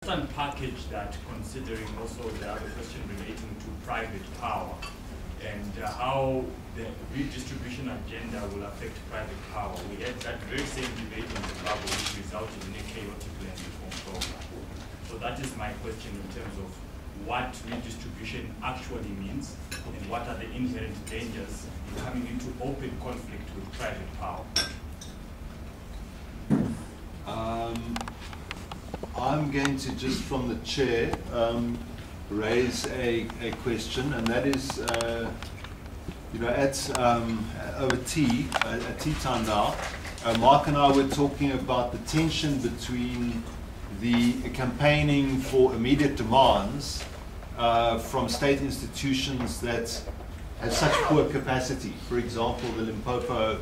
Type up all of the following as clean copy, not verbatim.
unpackage that, considering also the other question relating to private power and how the redistribution agenda will affect private power. We had that very same debate in Zimbabwe, which resulted in a chaotic land reform program. So that is my question in terms of what redistribution actually means and what are the inherent dangers in coming into open conflict with private power. I'm going to just from the chair raise a question, and that is, you know, at over tea, at tea time now, Mark and I were talking about the tension between the campaigning for immediate demands from state institutions that have such poor capacity. For example, the Limpopo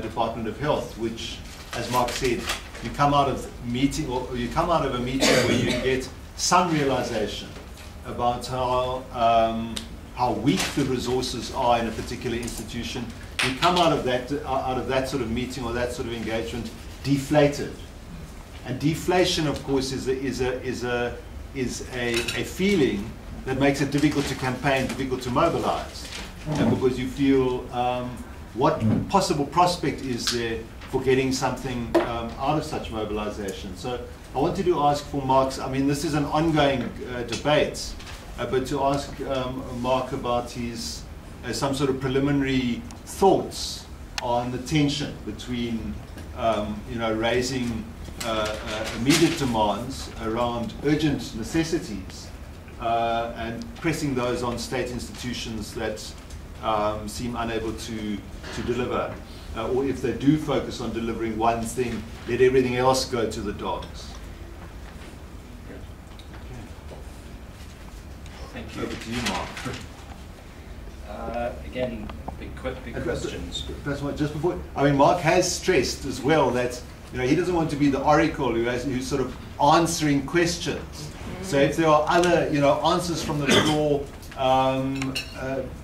Department of Health, which, as Mark said, you come out of meeting, or you come out of a meeting where you get some realization about how weak the resources are in a particular institution. You come out of that sort of meeting or that sort of engagement deflated. And deflation, of course, is a feeling that makes it difficult to campaign, difficult to mobilize, because you feel what possible prospect is there for getting something out of such mobilization. So I wanted to ask for Mark's, I mean, this is an ongoing debate, but to ask Mark about his some sort of preliminary thoughts on the tension between you know, raising immediate demands around urgent necessities and pressing those on state institutions that seem unable to deliver. Or if they do focus on delivering one thing, let everything else go to the dogs. Okay. Thank you. Over to you, Mark. Again, big questions. That's what, just before, I mean, Mark has stressed as well that, you know, he doesn't want to be the oracle who's sort of answering questions. So if there are other, you know, answers from the floor,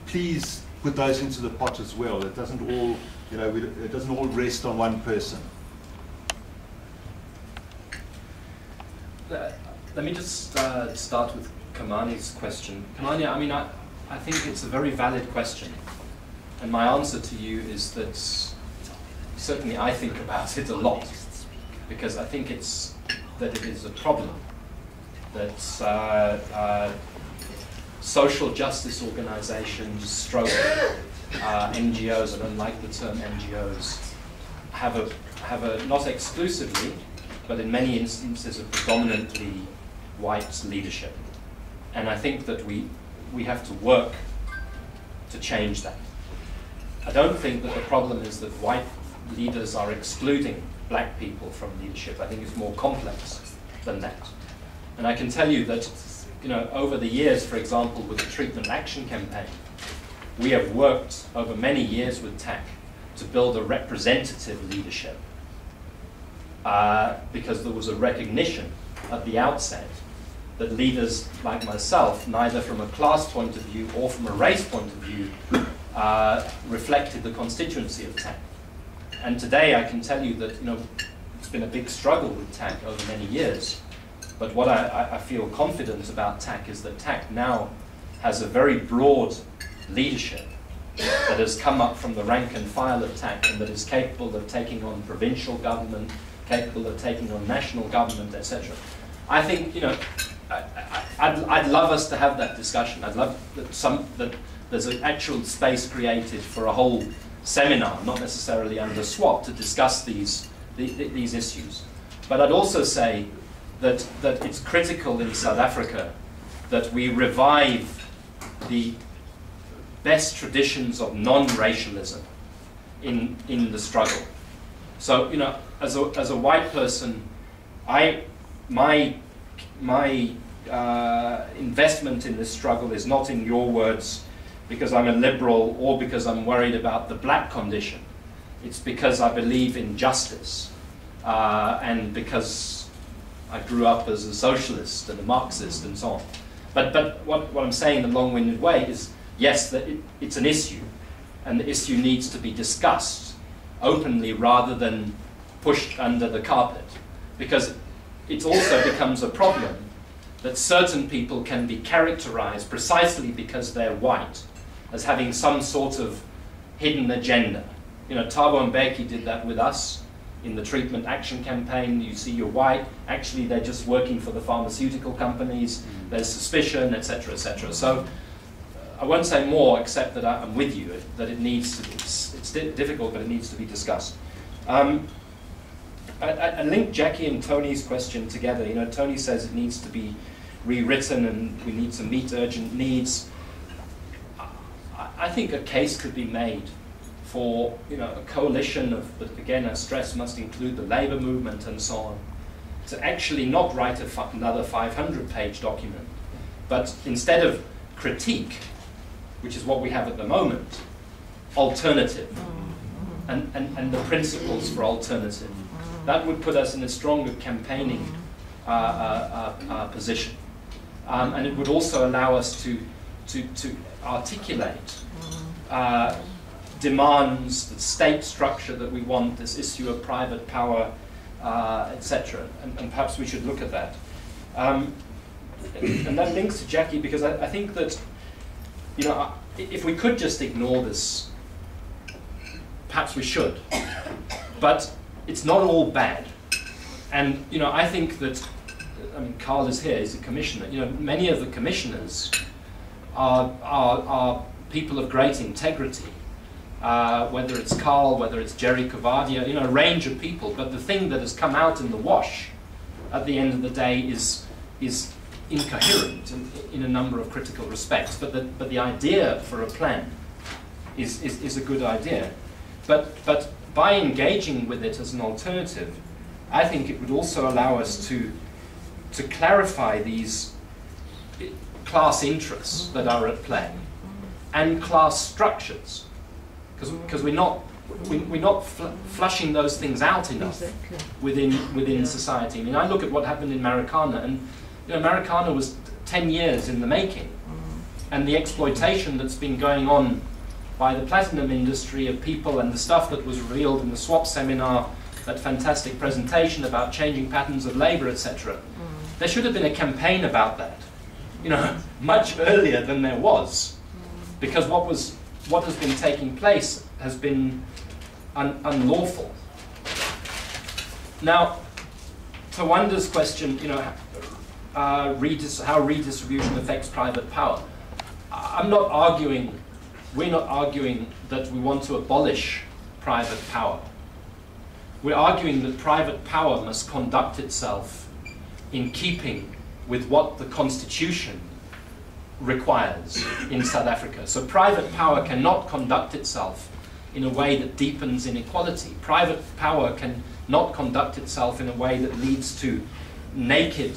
please put those into the pot as well. It doesn't all, you know, it doesn't all rest on one person. Let me just start with Kamani's question. Kamani, I mean, I think it's a very valid question. And my answer to you is that certainly I think about it a lot, because I think it is a problem that social justice organizations, stroke NGOs, I don't like the term NGOs, have a not exclusively, but in many instances a predominantly white leadership. And I think that we have to work to change that. I don't think that the problem is that white leaders are excluding black people from leadership. I think it's more complex than that. And I can tell you that, you know, over the years, for example, with the Treatment Action Campaign, we have worked over many years with TAC to build a representative leadership because there was a recognition at the outset that leaders like myself, neither from a class point of view or from a race point of view, reflected the constituency of TAC. And today I can tell you that, you know, it's been a big struggle with TAC over many years. But what I feel confident about TAC is that TAC now has a very broad leadership that has come up from the rank and file of TAC and that is capable of taking on provincial government, capable of taking on national government, etc. I think, you know, I'd love us to have that discussion. I'd love that there's an actual space created for a whole seminar, not necessarily under SWAP, to discuss these issues. But I'd also say that it's critical in South Africa that we revive the best traditions of non-racialism in the struggle. So, you know, as a white person, my investment in this struggle is not, in your words, because I'm a liberal or because I'm worried about the black condition. It's because I believe in justice and because I grew up as a socialist and a Marxist and so on. But what I'm saying in a long-winded way is, yes, that it's an issue, and the issue needs to be discussed openly rather than pushed under the carpet, because it also becomes a problem that certain people can be characterized precisely because they're white as having some sort of hidden agenda. You know, Thabo Mbeki did that with us in the treatment action campaign. You see you're white, actually they're just working for the pharmaceutical companies, there's suspicion, etc., etc. So I won't say more except that I'm with you, that it needs to be, it's difficult, but it needs to be discussed. I link Jackie and Tony's question together. You know, Tony says it needs to be rewritten and we need to meet urgent needs. I think a case could be made for, you know, a coalition of, but again, I stress must include the labor movement and so on, to actually not write another 500-page document, but instead of critique, which is what we have at the moment, alternative, and the principles for alternative. That would put us in a stronger campaigning position. And it would also allow us to articulate demands, the state structure that we want, this issue of private power, etc. And perhaps we should look at that. And that links to Jackie, because I think that, you know, if we could just ignore this, perhaps we should. But it's not all bad. And, you know, I think that, I mean, Carl is here, he's a commissioner. You know, many of the commissioners are people of great integrity. Whether it's Carl, whether it's Jerry Cavadia, you know, a range of people. But the thing that has come out in the wash at the end of the day is incoherent in a number of critical respects. But the idea for a plan is a good idea. But by engaging with it as an alternative, I think it would also allow us to clarify these class interests that are at play and class structures, because we're not flushing those things out enough within society. I mean, I look at what happened in Marikana, and you know, Marikana was 10 years in the making, and the exploitation that's been going on by the platinum industry of people and the stuff that was revealed in the SWAP seminar, that fantastic presentation about changing patterns of labor, etc. There should have been a campaign about that, you know, much earlier than there was, because what has been taking place has been unlawful. Now, to Wanda's question, you know, how redistribution affects private power. I'm not arguing, we're not arguing that we want to abolish private power. We're arguing that private power must conduct itself in keeping with what the Constitution requires in South Africa. So private power cannot conduct itself in a way that deepens inequality. Private power can not conduct itself in a way that leads to naked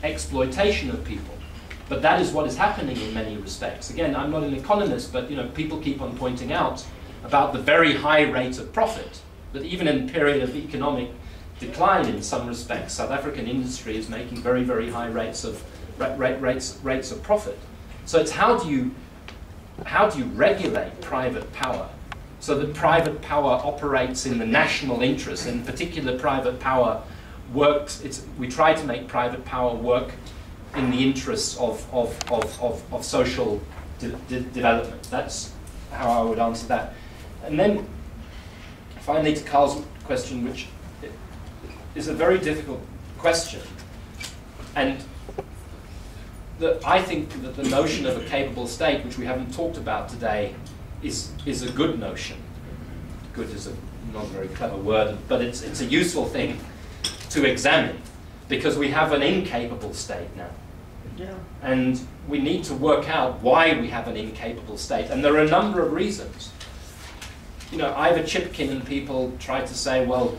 exploitation of people. But that is what is happening in many respects. Again, I'm not an economist, but you know, people keep on pointing out about the very high rate of profit, that even in a period of economic decline in some respects, South African industry is making very, very high rates of profit. So it's how do you regulate private power so that private power operates in the national interest, in particular private power works, we try to make private power work in the interests of social development. That's how I would answer that. And then finally to Carl's question, which is a very difficult question. And I think that the notion of a capable state, which we haven't talked about today, is a good notion. Good is not a very clever word, but it's a useful thing to examine, because we have an incapable state now. Yeah. And we need to work out why we have an incapable state. And there are a number of reasons. You know, Ivor Chipkin and people tried to say, well,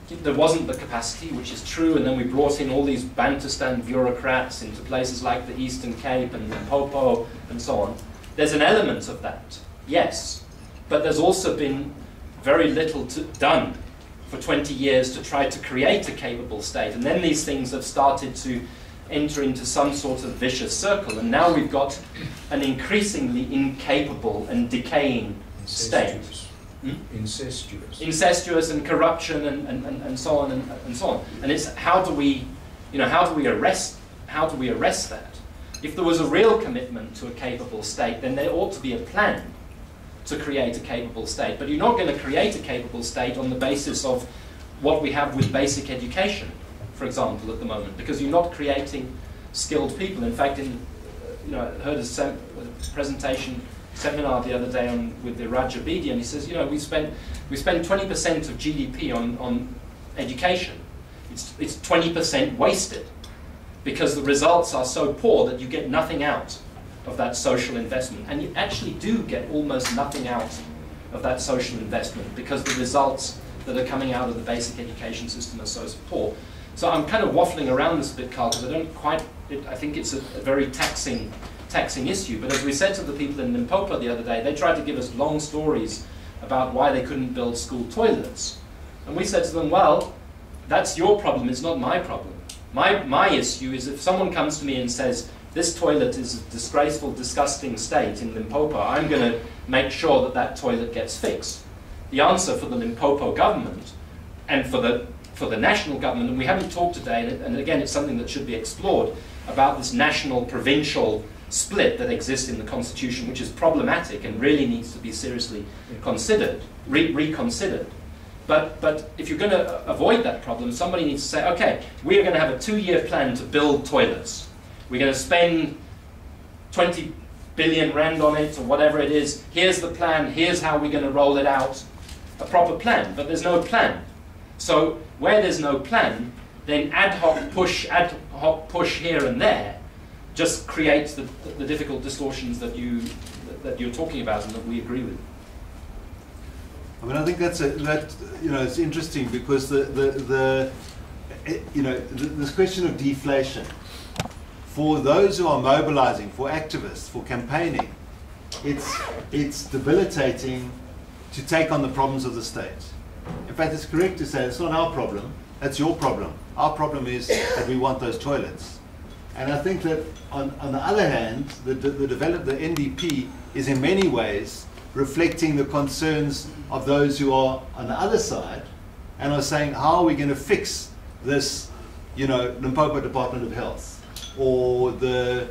there wasn't the capacity, which is true, and then we brought in all these Bantustan bureaucrats into places like the Eastern Cape and Limpopo and so on. There's an element of that, yes, but there's also been very little done for 20 years to try to create a capable state, and then these things have started to enter into some sort of vicious circle, and now we've got an increasingly incapable and decaying state. Incestuous and corruption and so on and so on. And it's how do we arrest how do we arrest that? If there was a real commitment to a capable state, then there ought to be a plan to create a capable state. But you're not going to create a capable state on the basis of what we have with basic education, for example, at the moment, because you're not creating skilled people. In fact, I heard a presentation seminar the other day with the Raja Bedi, and he says, we spend 20% of GDP on education. It's 20% wasted, because the results are so poor that you get nothing out of that social investment. And you actually do get almost nothing out of that social investment, because the results that are coming out of the basic education system are so poor. So I'm kind of waffling around this a bit, Carl, because I don't quite, I think it's a very taxing issue. But as we said to the people in Limpopo the other day, they tried to give us long stories about why they couldn't build school toilets. And we said to them, well, that's your problem, it's not my problem. My issue is if someone comes to me and says, this toilet is a disgraceful, disgusting state in Limpopo, I'm going to make sure that that toilet gets fixed. The answer for the Limpopo government and for the national government, and we haven't talked today, and again it's something that should be explored, about this national-provincial split that exists in the Constitution, which is problematic and really needs to be seriously considered, reconsidered. But if you're going to avoid that problem, somebody needs to say, okay, we're going to have a 2-year plan to build toilets. We're going to spend 20 billion rand on it, or whatever it is. Here's the plan, here's how we're going to roll it out. A proper plan, but there's no plan. So where there's no plan, then ad hoc push here and there just creates the difficult distortions that you're talking about and that we agree with. I mean, I think it's interesting, because this question of deflation, for those who are mobilizing, for activists, for campaigning, it's debilitating to take on the problems of the state. In fact, it's correct to say it's not our problem, that's your problem. Our problem is that we want those toilets. And I think that on the other hand, the NDP is in many ways reflecting the concerns of those who are on the other side and are saying, how are we going to fix this, Limpopo Department of Health, or the,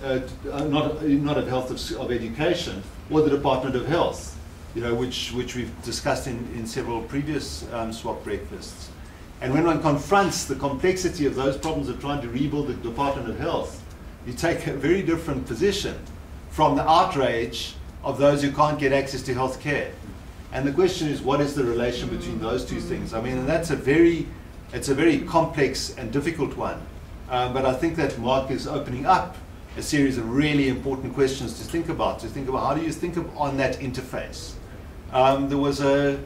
not of health, of education, or the Department of Health, which we've discussed in several previous swap breakfasts. And when one confronts the complexity of those problems of trying to rebuild the Department of Health, you take a very different position from the outrage of those who can't get access to health care. And the question is, what is the relation between those two things? I mean, and it's a very complex and difficult one. But I think that Mark is opening up a series of really important questions to think about how do you think on that interface. There was a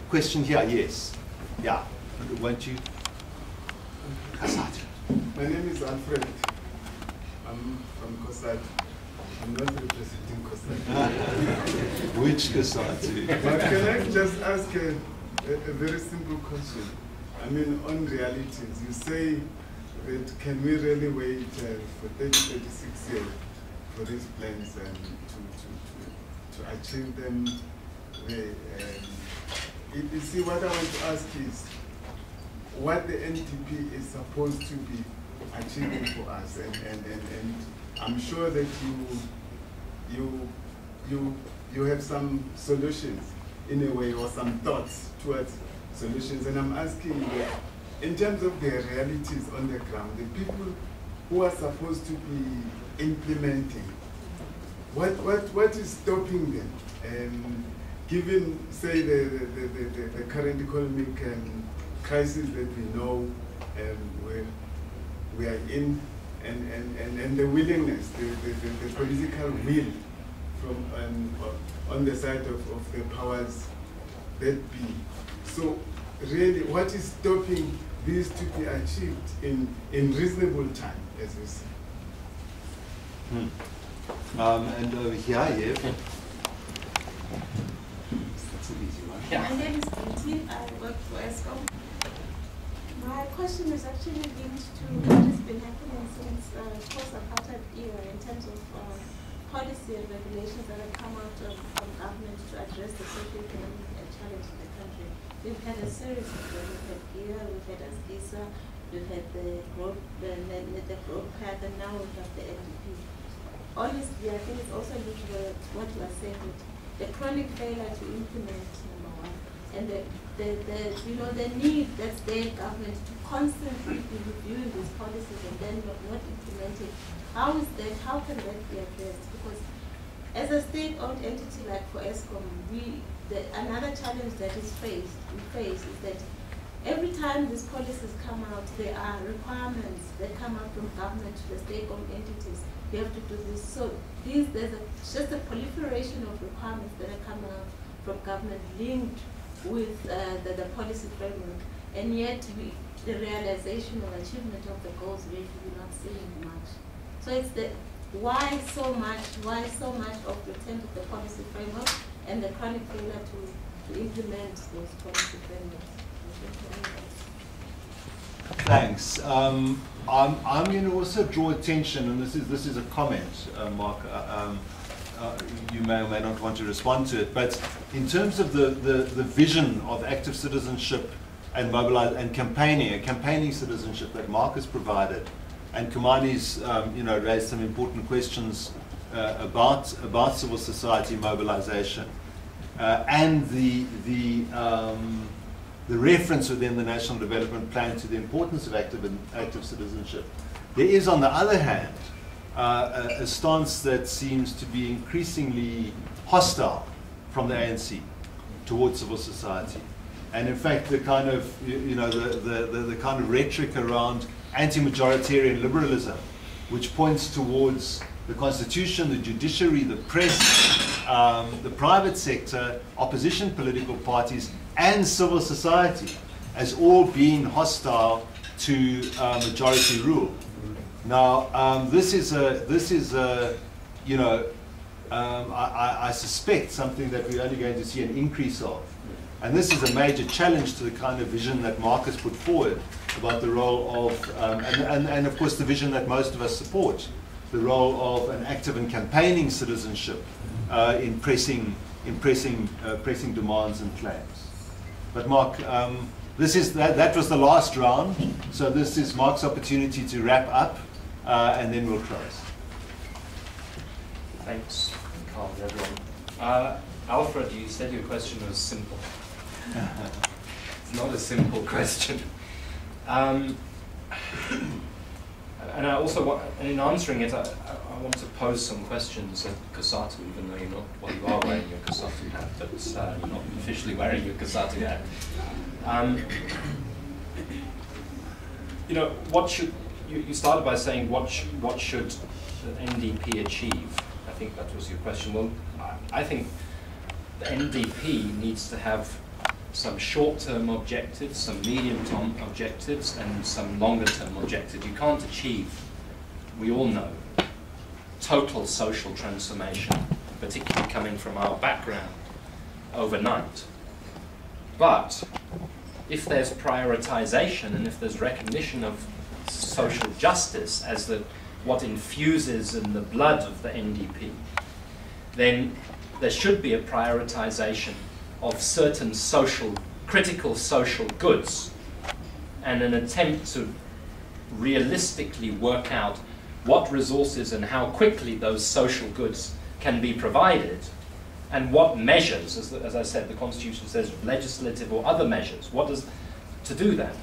question here, yes. Yeah, won't you? Kasati. My name is Alfred. I'm from Kosati. I'm not representing Kosati. Which Kosati? But can I just ask a very simple question? I mean, on realities, you say that can we really wait for 30, 36 years for these plans and to achieve them? You see, what I want to ask is what the NDP is supposed to be achieving for us, and I'm sure that you have some solutions in a way, or some thoughts towards solutions, and I'm asking you, in terms of the realities on the ground, the people who are supposed to be implementing, what is stopping them? Given, say, the current economic crisis that we know we are in, and the willingness, the political will from on the side of the powers that be. So really, what is stopping these to be achieved in reasonable time, as we say? And over here, yeah. That's an easy one. Yeah. My name is Quintin. I work for ESCOM. My question is actually linked to what has been happening since post-apartheid era in terms of policy and regulations that have come out from government to address the socio-economic challenge in the country. We've had a series of them. We've had GIA, we've had ASGISA, we've had the growth, the growth path, and now we have the NDP. Honestly, I think it's also linked to what you are saying, the chronic failure to implement, number one, and the need that's there in government to constantly be reviewing these policies and then not implementing. How can that be addressed? Because as a state-owned entity like for ESCOM, another challenge that we face is that every time these policies come out, there are requirements that come out from government to the state-owned entities. You have to do this. So there's just a proliferation of requirements that are coming out from government linked with the policy framework, and yet the realization or achievement of the goals really we're not seeing much. So it's why so much of the terms of the policy framework and the chronic failure to implement those policy frameworks. Thanks. I'm going to also draw attention, and this is a comment, Mark. You may or may not want to respond to it, but in terms of the vision of active citizenship and campaigning citizenship that Mark has provided, and Kumani's raised some important questions about civil society mobilization, and the reference within the National Development Plan to the importance of active citizenship. There is, on the other hand, a stance that seems to be increasingly hostile from the ANC towards civil society, and in fact, the kind of the kind of rhetoric around anti-majoritarian liberalism, which points towards the constitution, the judiciary, the press, the private sector, opposition political parties, and civil society as all being hostile to majority rule. Now, I suspect something that we're only going to see an increase of. And this is a major challenge to the kind of vision that Mark has put forward about the role of, and of course the vision that most of us support, the role of an active and campaigning citizenship in pressing demands and claims. But Mark, that was the last round, so this is Mark's opportunity to wrap up, and then we'll close. Thanks, Carl, everyone. Alfred, you said your question was simple. It's not a simple question. And I also, and in answering it, I want to pose some questions at Cosatu, even though you are wearing your Cosatu hat, but you're not officially wearing your Cosatu hat. You started by saying what should the NDP achieve? I think that was your question. Well, I think the NDP needs to have some short-term objectives, some medium-term objectives, and some longer-term objectives. You can't achieve, we all know, total social transformation, particularly coming from our background, overnight. But if there's prioritization and if there's recognition of social justice as what infuses in the blood of the NDP, then there should be a prioritization of certain critical social goods, and an attempt to realistically work out what resources and how quickly those social goods can be provided, and what measures, as I said, the Constitution says legislative or other measures, to do that.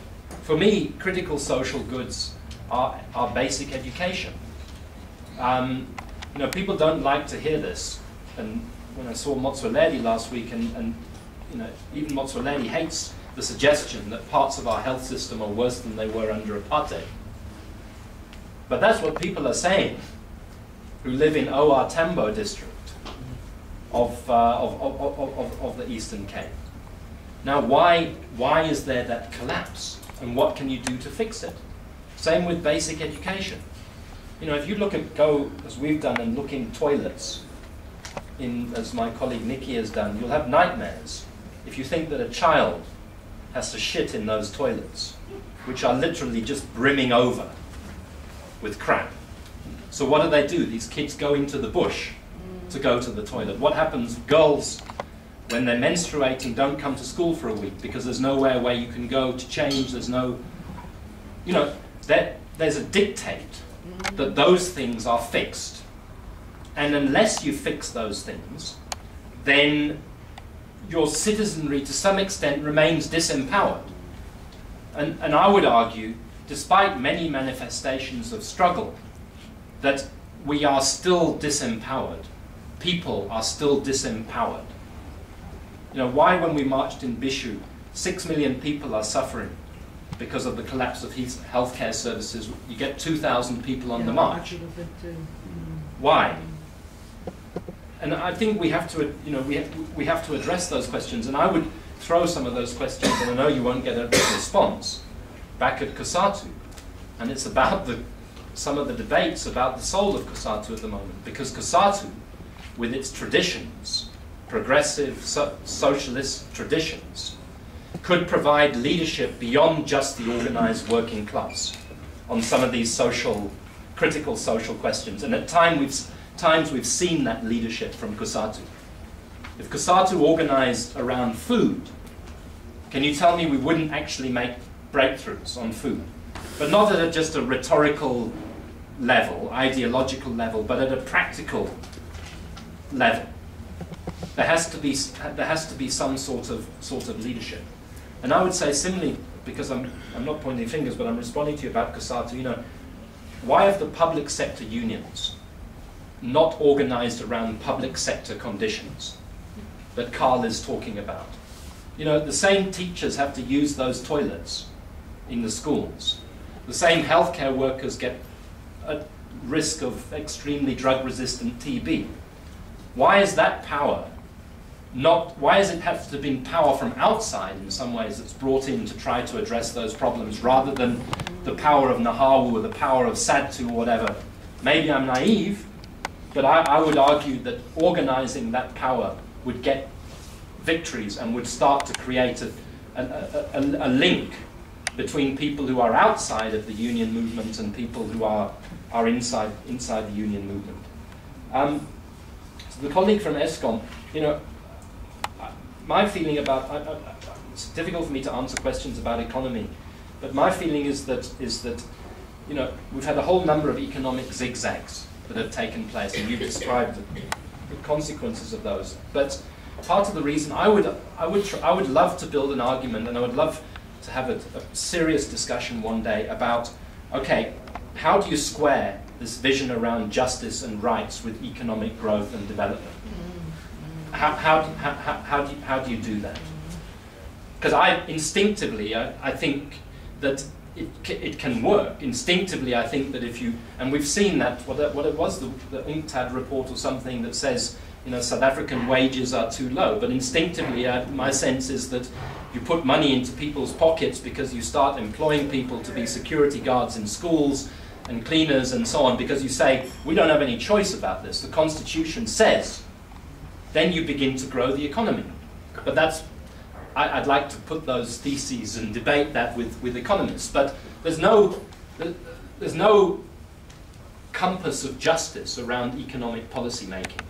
For me, critical social goods are basic education. People don't like to hear this, and when I saw Motsoaledi last week, and even Motsoaledi hates the suggestion that parts of our health system are worse than they were under apartheid. But that's what people are saying who live in OR Tambo district of the Eastern Cape. Now, why is there that collapse, and what can you do to fix it? Same with basic education. If you go as we've done and look in toilets, as my colleague Nikki has done, you'll have nightmares if you think that a child has to shit in those toilets, which are literally just brimming over with crap. So what do? These kids go into the bush to go to the toilet. What happens? Girls, when they're menstruating, don't come to school for a week because there's nowhere where you can go to change. There's no you know, there's a dictate that those things are fixed. And unless you fix those things, then your citizenry to some extent remains disempowered. And I would argue, despite many manifestations of struggle, that we are still disempowered. People are still disempowered. You know, why when we marched in Bishu, 6 million people are suffering because of the collapse of healthcare services. You get 2,000 people on the march. Why? And I think we have to, you know, we have to address those questions. And I would throw some of those questions, and I know you won't get a response, back at COSATU. And it's about some of the debates about the soul of COSATU at the moment. Because COSATU, with its traditions, progressive socialist traditions, could provide leadership beyond just the organized working class on some of these critical social questions. And at times we've seen that leadership from COSATU. If COSATU organized around food, can you tell me we wouldn't actually make breakthroughs on food? But not at just a rhetorical level, ideological level, but at a practical level. There has to be some sort of leadership. And I would say similarly, because I'm not pointing fingers, but I'm responding to you about COSATU, you know, why have the public sector unions not organized around public sector conditions that Carl is talking about? You know, the same teachers have to use those toilets in the schools. The same healthcare workers get at risk of extremely drug-resistant TB. Why is that power why does it have to be power from outside in some ways that's brought in to try to address those problems rather than the power of Nahawu or the power of SADTU or whatever? Maybe I'm naive, but I would argue that organizing that power would get victories and would start to create a link between people who are outside of the union movement and people who are inside the union movement. So the colleague from ESCOM, you know, my feeling about, it's difficult for me to answer questions about economy, but my feeling is that you know, we've had a whole number of economic zigzags that have taken place, and you've described the consequences of those. But part of the reason I would love to build an argument, and I would love to have a serious discussion one day about, okay, how do you square this vision around justice and rights with economic growth and development? How do you do that? Because instinctively I think that it can work. Instinctively, I think that if you, and we've seen that, what it was, the UNCTAD report or something that says, you know, South African wages are too low. But instinctively, my sense is that you put money into people's pockets because you start employing people to be security guards in schools and cleaners and so on, because you say, we don't have any choice about this. The Constitution says. Then you begin to grow the economy. But that's, I'd like to put those theses and debate that with economists. But there's no compass of justice around economic policy making.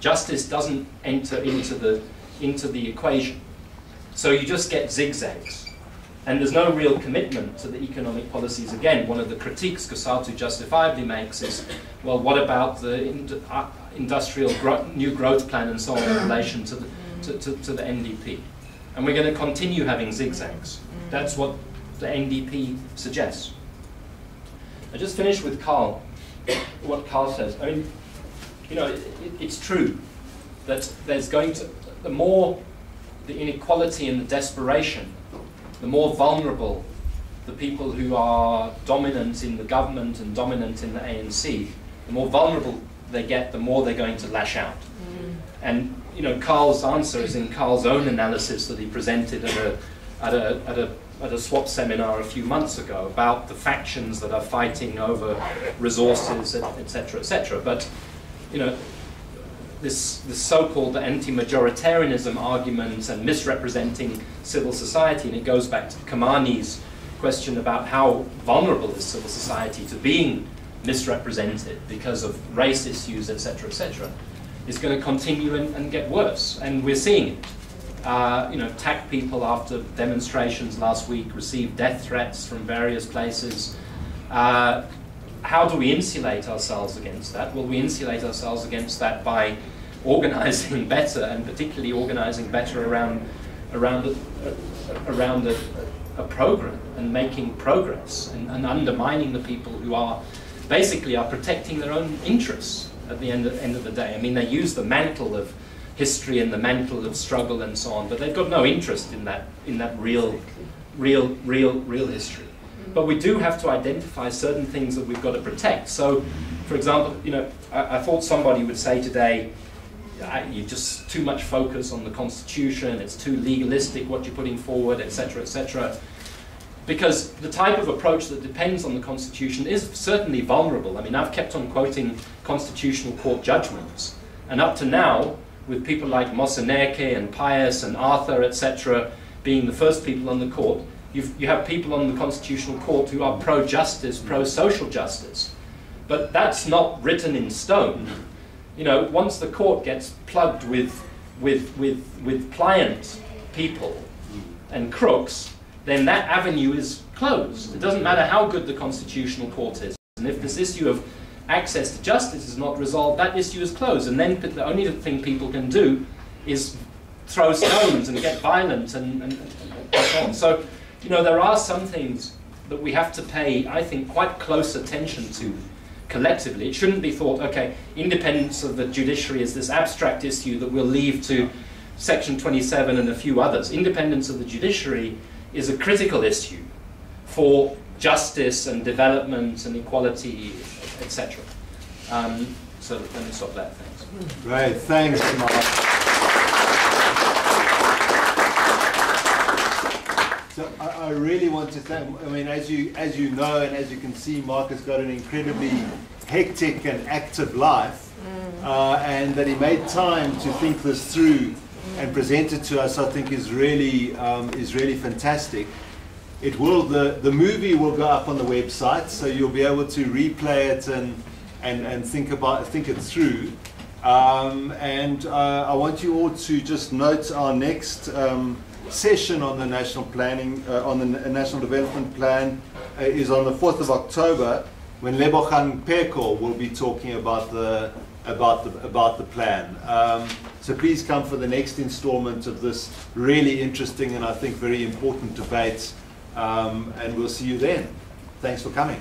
Justice doesn't enter into the equation. So you just get zigzags. And there's no real commitment to the economic policies. Again, one of the critiques COSATU justifiably makes is, well, what about the industrial new growth plan and so on in relation to the NDP? And we're going to continue having zigzags. That's what the NDP suggests. I just finished with Carl, what Carl says. I mean, you know, it's true that there's going to, the more the inequality and the desperation, the more vulnerable the people who are dominant in the government and dominant in the ANC, the more vulnerable they get, the more they're going to lash out. And you know, Carl's answer is in Carl's own analysis that he presented at a SWAP seminar a few months ago about the factions that are fighting over resources, etc., etc. But you know, this so-called anti-majoritarianism argument and misrepresenting civil society, and it goes back to Kamani's question about how vulnerable is civil society to being misrepresented because of race issues, etc., etc., is going to continue and get worse, and we're seeing it. attacked people after demonstrations last week, received death threats from various places. How do we insulate ourselves against that? Well, we insulate ourselves against that by organizing better, and particularly organizing better around a program and making progress, and undermining the people who are basically protecting their own interests at the end of the day. I mean, they use the mantle of history and the mantle of struggle and so on, but they've got no interest in that real history. But we do have to identify certain things that we've got to protect. So, for example, I thought somebody would say today, you just too much focus on the Constitution, it's too legalistic what you're putting forward, etc., etc. Because the type of approach that depends on the Constitution is certainly vulnerable. I mean, I've kept on quoting Constitutional Court judgments, and up to now, with people like Moseneke and Pius and Arthur, etc., being the first people on the court, you have people on the Constitutional Court who are pro-justice, pro-social justice. But that's not written in stone. Once the court gets plugged with pliant people and crooks, then that avenue is closed. It doesn't matter how good the Constitutional Court is. And if this issue of access to justice is not resolved, that issue is closed. And then the only thing people can do is throw stones and get violent and so on. So, there are some things that we have to pay, I think, quite close attention to collectively. It shouldn't be thought, okay, independence of the judiciary is this abstract issue that we'll leave to Section 27 and a few others. Independence of the judiciary is a critical issue for justice and development and equality, etc. So let me stop there. Thanks. Great, thanks, Mark. So I really want to thank, as you know and as you can see, Mark has got an incredibly hectic and active life, and that he made time to think this through and present it to us, I think is really fantastic. The movie will go up on the website, so you'll be able to replay it and think it through. I want you all to just note our next session on the national planning, on the National Development Plan, is on the 4th of October, when Lebogang Peko will be talking about the plan. So please come for the next installment of this really interesting and I think very important debate, and we'll see you then. Thanks for coming.